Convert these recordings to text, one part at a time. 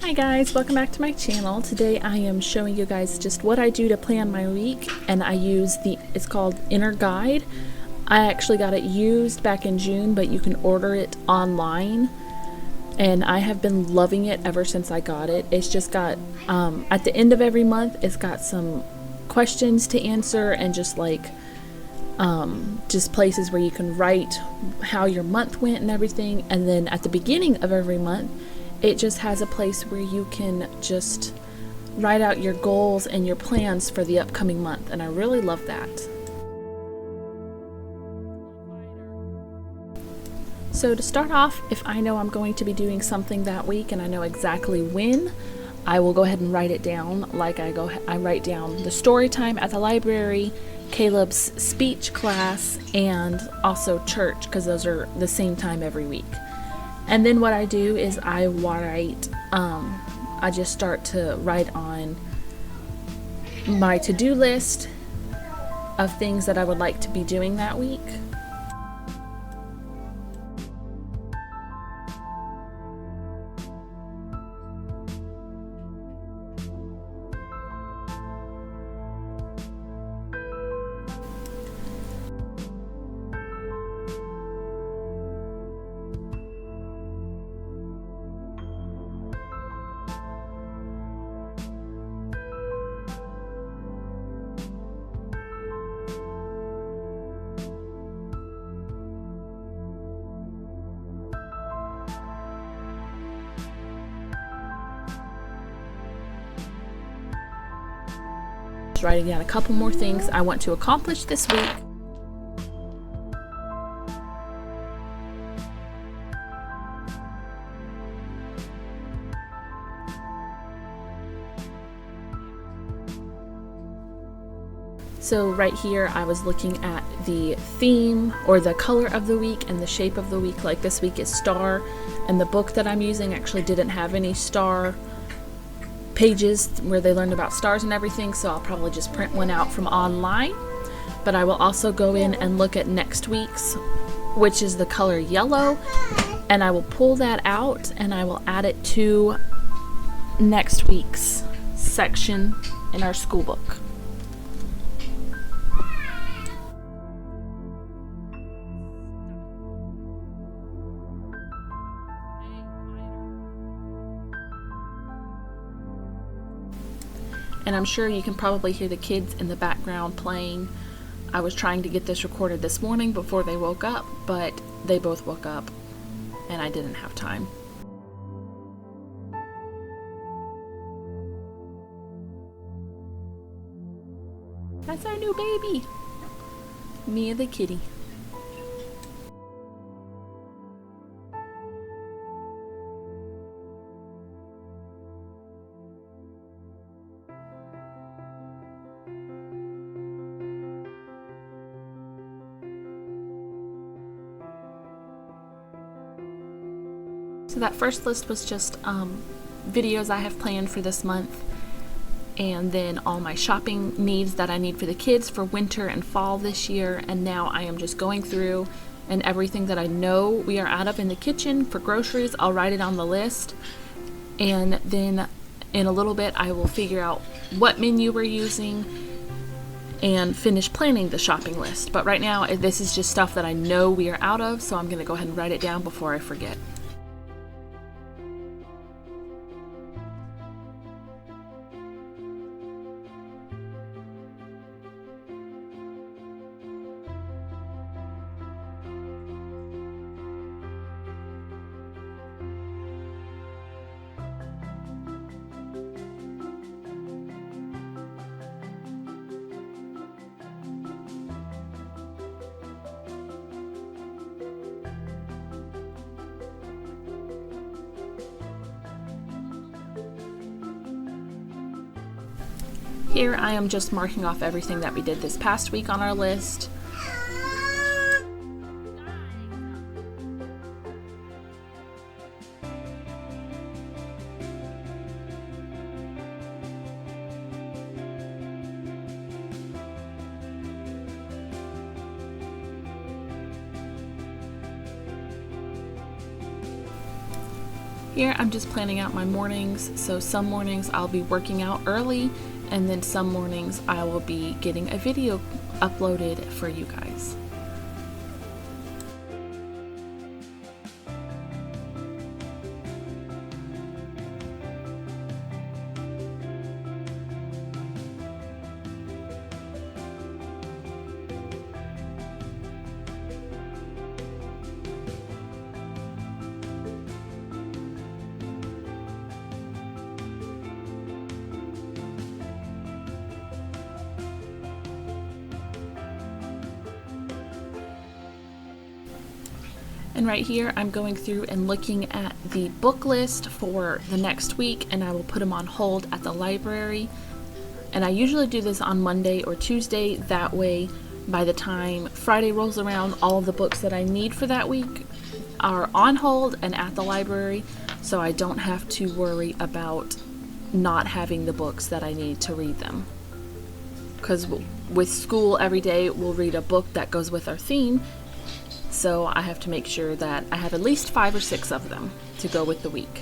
Hi guys, welcome back to my channel. Today I am showing you guys just what I do to plan my week, and I use it's called InnerGuide. I actually got it used back in June, but you can order it online, and I have been loving it ever since I got it. It's just got, at the end of every month, it's got some questions to answer and just like just places where you can write how your month went and everything. And then at the beginning of every month, it just has a place where you can just write out your goals and your plans for the upcoming month, and I really love that. So to start off, if I know I'm going to be doing something that week and I know exactly when, I will go ahead and write it down. Like I write down the story time at the library, Caleb's speech class, and also church, because those are the same time every week. And then what I do is I just start to write on my to-do list of things that I would like to be doing that week. Writing down a couple more things I want to accomplish this week. So right here I was looking at the theme or the color of the week and the shape of the week. Like this week is star, and the book that I'm using actually didn't have any star pages where they learned about stars and everything, so I'll probably just print one out from online. But I will also go in and look at next week's, which is the color yellow, and I will pull that out and I will add it to next week's section in our school book. And I'm sure you can probably hear the kids in the background playing. I was trying to get this recorded this morning before they woke up, but they both woke up and I didn't have time. That's our new baby, Mia the kitty. So that first list was just videos I have planned for this month, and then all my shopping needs that I need for the kids for winter and fall this year. And now I am just going through, and everything that I know we are out of in the kitchen for groceries, I'll write it on the list, and then in a little bit I will figure out what menu we're using and finish planning the shopping list. But right now this is just stuff that I know we are out of, so I'm going to go ahead and write it down before I forget. Here I am just marking off everything that we did this past week on our list. Here I'm just planning out my mornings, so some mornings I'll be working out early, and then some mornings I will be getting a video uploaded for you guys. And right here, I'm going through and looking at the book list for the next week, and I will put them on hold at the library. And I usually do this on Monday or Tuesday. That way, by the time Friday rolls around, all of the books that I need for that week are on hold and at the library, so I don't have to worry about not having the books that I need to read them. Because with school every day, we'll read a book that goes with our theme. So I have to make sure that I have at least 5 or 6 of them to go with the week.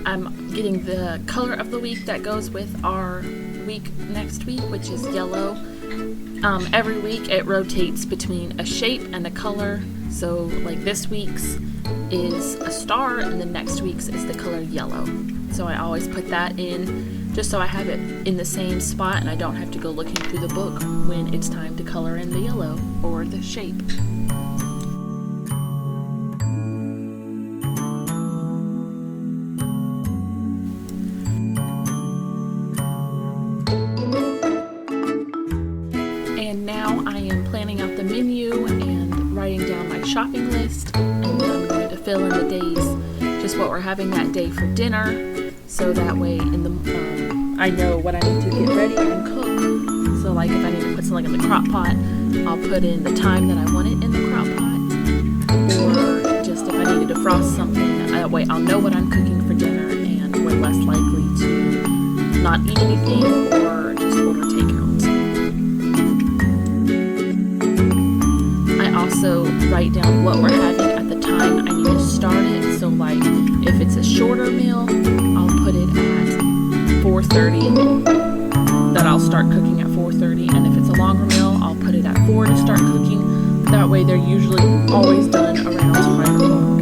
I'm getting the color of the week that goes with our week next week, which is yellow. Every week it rotates between a shape and a color. So like this week's is a star and the next week's is the color yellow. So I always put that in just so I have it in the same spot and I don't have to go looking through the book when it's time to color in the yellow or the shape. Shopping list, and then I'm going to fill in the days, just what we're having that day for dinner, so that way in the I know what I need to get ready and cook. So like if I need to put something in the crock pot, I'll put in the time that I want it in the crock pot, or just if I need to defrost something, that way I'll know what I'm cooking for dinner and we're less likely to not eat anything or just order takeout. Also write down what we're having at the time I need to start it. So like if it's a shorter meal, I'll put it at 4:30, that I'll start cooking at 4:30, and if it's a longer meal, I'll put it at 4 to start cooking. That way they're usually always done around 5 o'clock.